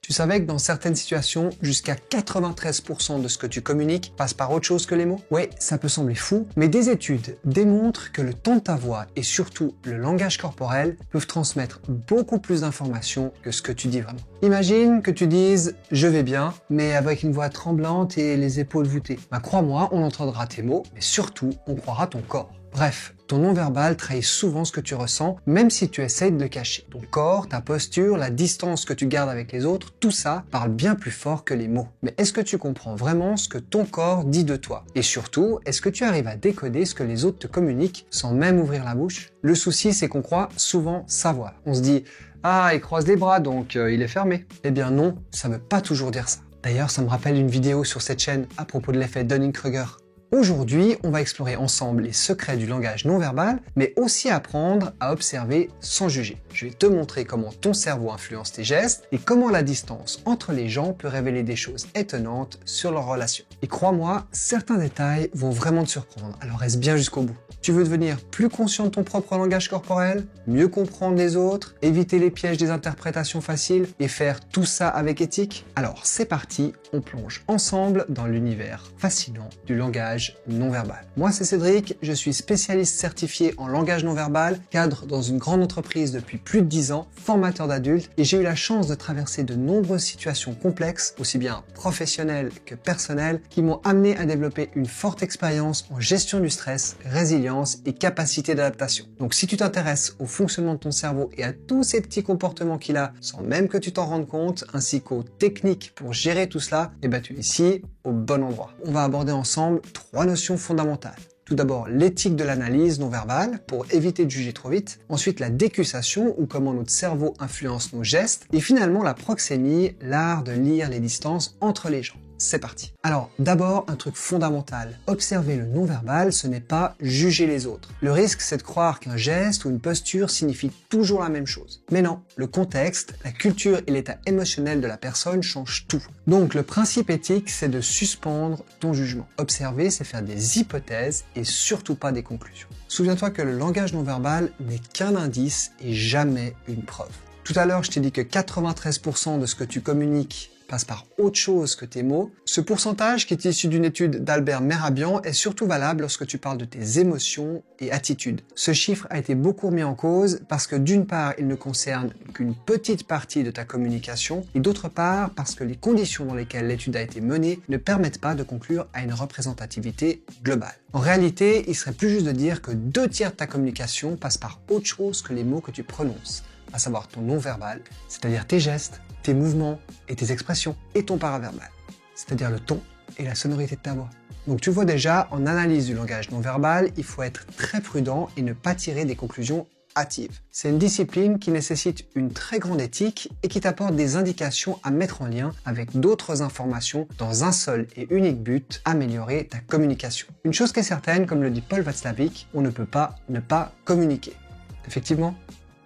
Tu savais que dans certaines situations, jusqu'à 93% de ce que tu communiques passe par autre chose que les mots? Ouais, ça peut sembler fou, mais des études démontrent que le ton de ta voix et surtout le langage corporel peuvent transmettre beaucoup plus d'informations que ce que tu dis vraiment. Imagine que tu dises « je vais bien », mais avec une voix tremblante et les épaules voûtées. Crois-moi, on entendra tes mots, mais surtout, on croira ton corps. Bref, ton non-verbal trahit souvent ce que tu ressens, même si tu essayes de le cacher. Ton corps, ta posture, la distance que tu gardes avec les autres, tout ça parle bien plus fort que les mots. Mais est-ce que tu comprends vraiment ce que ton corps dit de toi? Et surtout, est-ce que tu arrives à décoder ce que les autres te communiquent sans même ouvrir la bouche? Le souci, c'est qu'on croit souvent savoir. On se dit « Ah, il croise les bras, donc il est fermé ». Eh bien non, ça veut pas toujours dire ça. D'ailleurs, ça me rappelle une vidéo sur cette chaîne à propos de l'effet Dunning-Kruger. Aujourd'hui, on va explorer ensemble les secrets du langage non verbal, mais aussi apprendre à observer sans juger. Je vais te montrer comment ton cerveau influence tes gestes et comment la distance entre les gens peut révéler des choses étonnantes sur leurs relations. Et crois-moi, certains détails vont vraiment te surprendre, alors reste bien jusqu'au bout. Tu veux devenir plus conscient de ton propre langage corporel, mieux comprendre les autres, éviter les pièges des interprétations faciles et faire tout ça avec éthique? Alors c'est parti, on plonge ensemble dans l'univers fascinant du langage non-verbal. Moi c'est Cédric, je suis spécialiste certifié en langage non-verbal, cadre dans une grande entreprise depuis plus de 10 ans, formateur d'adultes et j'ai eu la chance de traverser de nombreuses situations complexes, aussi bien professionnelles que personnelles, qui m'ont amené à développer une forte expérience en gestion du stress, résilience et capacité d'adaptation. Donc si tu t'intéresses au fonctionnement de ton cerveau et à tous ces petits comportements qu'il a sans même que tu t'en rendes compte, ainsi qu'aux techniques pour gérer tout cela, eh ben tu es ici au bon endroit. On va aborder ensemble 3 notions fondamentales. Tout d'abord, l'éthique de l'analyse non verbale pour éviter de juger trop vite. Ensuite, la décussation ou comment notre cerveau influence nos gestes. Et finalement, la proxémie, l'art de lire les distances entre les gens. C'est parti. Alors, d'abord, un truc fondamental. Observer le non-verbal, ce n'est pas juger les autres. Le risque, c'est de croire qu'un geste ou une posture signifie toujours la même chose. Mais non, le contexte, la culture et l'état émotionnel de la personne changent tout. Donc, le principe éthique, c'est de suspendre ton jugement. Observer, c'est faire des hypothèses et surtout pas des conclusions. Souviens-toi que le langage non-verbal n'est qu'un indice et jamais une preuve. Tout à l'heure, je t'ai dit que 93% de ce que tu communiques passe par autre chose que tes mots. Ce pourcentage, qui est issu d'une étude d'Albert Mehrabian, est surtout valable lorsque tu parles de tes émotions et attitudes. Ce chiffre a été beaucoup remis en cause parce que d'une part, il ne concerne qu'une petite partie de ta communication et d'autre part, parce que les conditions dans lesquelles l'étude a été menée ne permettent pas de conclure à une représentativité globale. En réalité, il serait plus juste de dire que 2/3 de ta communication passe par autre chose que les mots que tu prononces, à savoir ton non-verbal, c'est-à-dire tes gestes, tes mouvements et tes expressions, et ton paraverbal, c'est-à-dire le ton et la sonorité de ta voix. Donc tu vois déjà, en analyse du langage non-verbal, il faut être très prudent et ne pas tirer des conclusions hâtives. C'est une discipline qui nécessite une très grande éthique et qui t'apporte des indications à mettre en lien avec d'autres informations dans un seul et unique but, améliorer ta communication. Une chose qui est certaine, comme le dit Paul Václavic, on ne peut pas ne pas communiquer. Effectivement,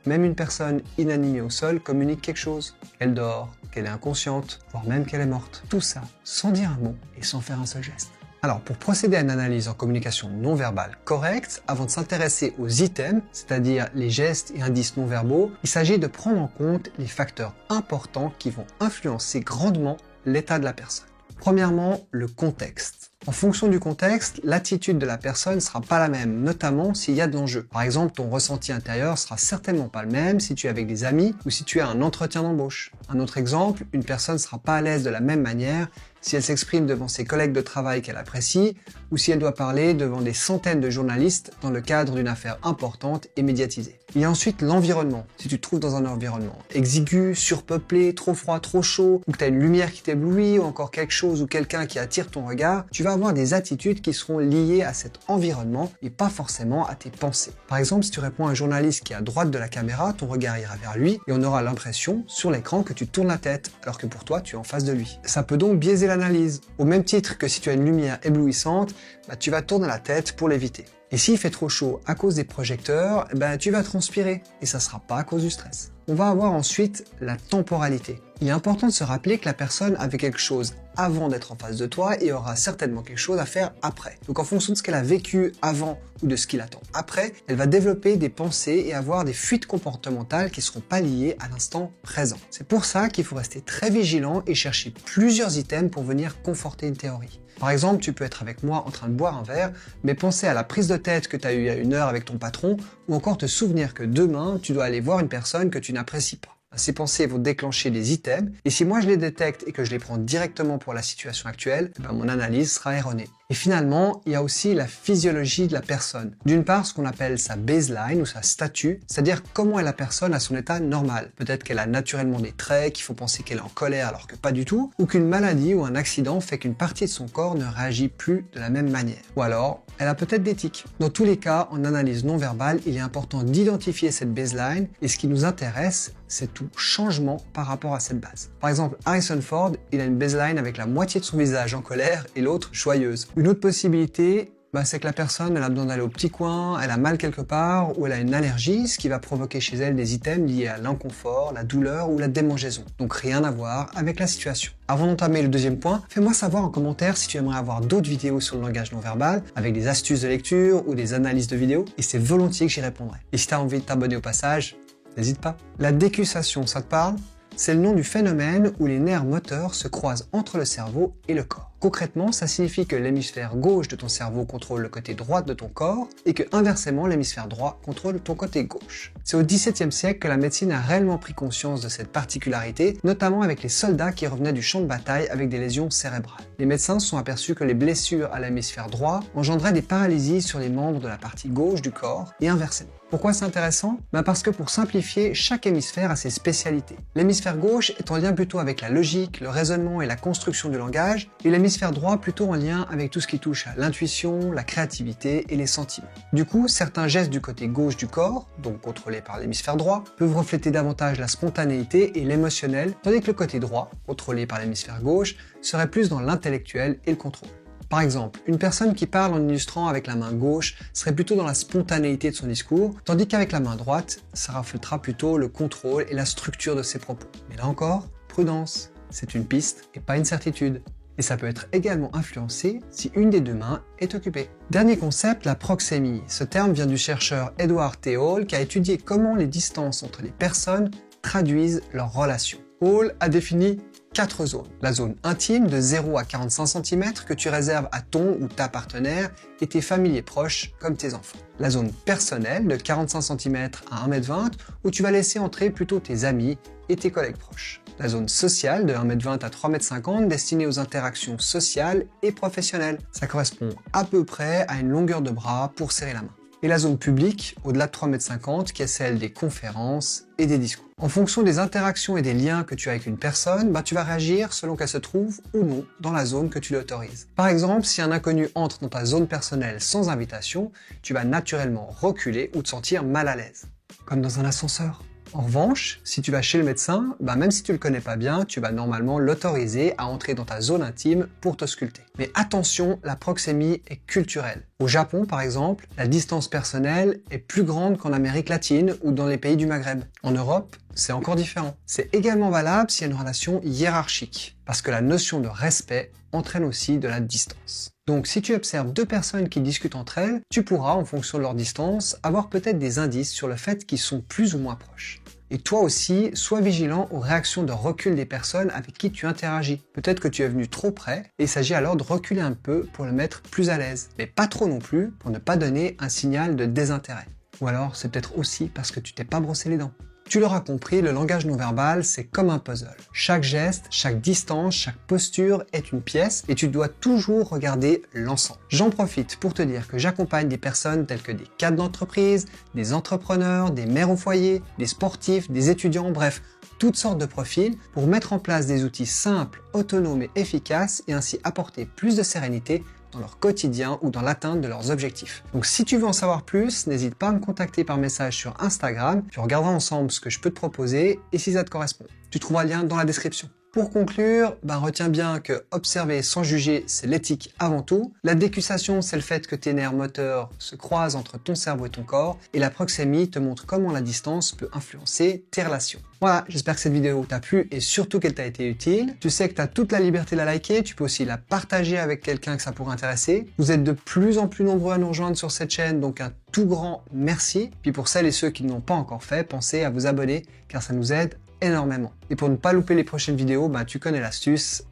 même une personne inanimée au sol communique quelque chose. Qu'elle dort, qu'elle est inconsciente, voire même qu'elle est morte. Tout ça sans dire un mot et sans faire un seul geste. Alors, pour procéder à une analyse en communication non verbale correcte, avant de s'intéresser aux items, c'est-à-dire les gestes et indices non verbaux, il s'agit de prendre en compte les facteurs importants qui vont influencer grandement l'état de la personne. Premièrement, le contexte. En fonction du contexte, l'attitude de la personne sera pas la même, notamment s'il y a de l'enjeu. Par exemple, ton ressenti intérieur sera certainement pas le même si tu es avec des amis ou si tu as un entretien d'embauche. Un autre exemple, une personne sera pas à l'aise de la même manière si elle s'exprime devant ses collègues de travail qu'elle apprécie ou si elle doit parler devant des centaines de journalistes dans le cadre d'une affaire importante et médiatisée. Il y a ensuite l'environnement. Si tu te trouves dans un environnement exigu, surpeuplé, trop froid, trop chaud, ou que tu as une lumière qui t'éblouit, ou encore quelque chose ou quelqu'un qui attire ton regard, tu vas avoir des attitudes qui seront liées à cet environnement et pas forcément à tes pensées. Par exemple, si tu réponds à un journaliste qui est à droite de la caméra, ton regard ira vers lui et on aura l'impression sur l'écran que tu tournes la tête, alors que pour toi, tu es en face de lui. Ça peut donc biaiser l'analyse. Au même titre que si tu as une lumière éblouissante, tu vas tourner la tête pour l'éviter. Et s'il fait trop chaud à cause des projecteurs, tu vas transpirer et ça sera pas à cause du stress. On va avoir ensuite la temporalité. Il est important de se rappeler que la personne avait quelque chose avant d'être en face de toi et aura certainement quelque chose à faire après. Donc en fonction de ce qu'elle a vécu avant ou de ce qui l'attend après, elle va développer des pensées et avoir des fuites comportementales qui ne seront pas liées à l'instant présent. C'est pour ça qu'il faut rester très vigilant et chercher plusieurs items pour venir conforter une théorie. Par exemple, tu peux être avec moi en train de boire un verre, mais penser à la prise de tête que tu as eue il y a 1 heure avec ton patron, ou encore te souvenir que demain, tu dois aller voir une personne que tu n'apprécies pas. Ces pensées vont déclencher des items, et si moi je les détecte et que je les prends directement pour la situation actuelle, mon analyse sera erronée. Et finalement, il y a aussi la physiologie de la personne. D'une part, ce qu'on appelle sa baseline ou sa statue, c'est-à-dire comment est la personne à son état normal. Peut-être qu'elle a naturellement des traits qui font penser qu'elle est en colère alors que pas du tout, ou qu'une maladie ou un accident fait qu'une partie de son corps ne réagit plus de la même manière. Ou alors, elle a peut-être des tics. Dans tous les cas, en analyse non verbale, il est important d'identifier cette baseline, et ce qui nous intéresse, c'est tout changement par rapport à cette base. Par exemple, Harrison Ford, il a une baseline avec la moitié de son visage en colère et l'autre joyeuse. Une autre possibilité, c'est que la personne elle a besoin d'aller au petit coin, elle a mal quelque part ou elle a une allergie, ce qui va provoquer chez elle des items liés à l'inconfort, la douleur ou la démangeaison. Donc rien à voir avec la situation. Avant d'entamer le deuxième point, fais-moi savoir en commentaire si tu aimerais avoir d'autres vidéos sur le langage non verbal avec des astuces de lecture ou des analyses de vidéos et c'est volontiers que j'y répondrai. Et si tu as envie de t'abonner au passage, n'hésite pas. La décussation, ça te parle ? C'est le nom du phénomène où les nerfs moteurs se croisent entre le cerveau et le corps. Concrètement, ça signifie que l'hémisphère gauche de ton cerveau contrôle le côté droit de ton corps et que inversement, l'hémisphère droit contrôle ton côté gauche. C'est au XVIIe siècle que la médecine a réellement pris conscience de cette particularité, notamment avec les soldats qui revenaient du champ de bataille avec des lésions cérébrales. Les médecins se sont aperçus que les blessures à l'hémisphère droit engendraient des paralysies sur les membres de la partie gauche du corps et inversement. Pourquoi c'est intéressant ? Parce que pour simplifier, chaque hémisphère a ses spécialités. L'hémisphère gauche est en lien plutôt avec la logique, le raisonnement et la construction du langage, et l'hémisphère droit plutôt en lien avec tout ce qui touche à l'intuition, la créativité et les sentiments. Du coup, certains gestes du côté gauche du corps, donc contrôlés par l'hémisphère droit, peuvent refléter davantage la spontanéité et l'émotionnel, tandis que le côté droit, contrôlé par l'hémisphère gauche, serait plus dans l'intellectuel et le contrôle. Par exemple, une personne qui parle en illustrant avec la main gauche serait plutôt dans la spontanéité de son discours, tandis qu'avec la main droite, ça reflètera plutôt le contrôle et la structure de ses propos. Mais là encore, prudence, c'est une piste et pas une certitude. Et ça peut être également influencé si une des deux mains est occupée. Dernier concept, la proxémie. Ce terme vient du chercheur Edward T. Hall qui a étudié comment les distances entre les personnes traduisent leurs relations. Hall a défini 4 zones. La zone intime de 0 à 45 cm que tu réserves à ton ou ta partenaire et tes familiers proches comme tes enfants. La zone personnelle de 45 cm à 1,20 m où tu vas laisser entrer plutôt tes amis et tes collègues proches. La zone sociale de 1,20 m à 3,50 m destinée aux interactions sociales et professionnelles. Ça correspond à peu près à une longueur de bras pour serrer la main. Et la zone publique, au-delà de 3,50 m, qui est celle des conférences et des discours. En fonction des interactions et des liens que tu as avec une personne, tu vas réagir selon qu'elle se trouve ou non dans la zone que tu l'autorises. Par exemple, si un inconnu entre dans ta zone personnelle sans invitation, tu vas naturellement reculer ou te sentir mal à l'aise. Comme dans un ascenseur. En revanche, si tu vas chez le médecin, même si tu le connais pas bien, tu vas normalement l'autoriser à entrer dans ta zone intime pour te sculpter. Mais attention, la proxémie est culturelle. Au Japon, par exemple, la distance personnelle est plus grande qu'en Amérique latine ou dans les pays du Maghreb. En Europe, c'est encore différent. C'est également valable s'il y a une relation hiérarchique, parce que la notion de respect entraîne aussi de la distance. Donc si tu observes deux personnes qui discutent entre elles, tu pourras, en fonction de leur distance, avoir peut-être des indices sur le fait qu'ils sont plus ou moins proches. Et toi aussi, sois vigilant aux réactions de recul des personnes avec qui tu interagis. Peut-être que tu es venu trop près et il s'agit alors de reculer un peu pour le mettre plus à l'aise. Mais pas trop non plus pour ne pas donner un signal de désintérêt. Ou alors c'est peut-être aussi parce que tu t'es pas brossé les dents. Tu l'auras compris, le langage non verbal, c'est comme un puzzle. Chaque geste, chaque distance, chaque posture est une pièce et tu dois toujours regarder l'ensemble. J'en profite pour te dire que j'accompagne des personnes telles que des cadres d'entreprise, des entrepreneurs, des mères au foyer, des sportifs, des étudiants, bref, toutes sortes de profils pour mettre en place des outils simples, autonomes et efficaces et ainsi apporter plus de sérénité dans leur quotidien ou dans l'atteinte de leurs objectifs. Donc si tu veux en savoir plus, n'hésite pas à me contacter par message sur Instagram, puis on regardera ensemble ce que je peux te proposer et si ça te correspond. Tu trouveras le lien dans la description. Pour conclure, retiens bien que observer sans juger, c'est l'éthique avant tout. La décussation, c'est le fait que tes nerfs moteurs se croisent entre ton cerveau et ton corps. Et la proxémie te montre comment la distance peut influencer tes relations. Voilà, j'espère que cette vidéo t'a plu et surtout qu'elle t'a été utile. Tu sais que tu as toute la liberté de la liker, tu peux aussi la partager avec quelqu'un que ça pourrait intéresser. Vous êtes de plus en plus nombreux à nous rejoindre sur cette chaîne, donc un tout grand merci. Puis pour celles et ceux qui ne l'ont pas encore fait, pensez à vous abonner car ça nous aide énormément. Et pour ne pas louper les prochaines vidéos, tu connais l'astuce,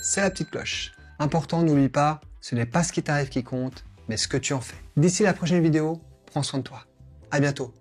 c'est la petite cloche. Important, n'oublie pas, ce n'est pas ce qui t'arrive qui compte, mais ce que tu en fais. D'ici la prochaine vidéo, prends soin de toi. À bientôt.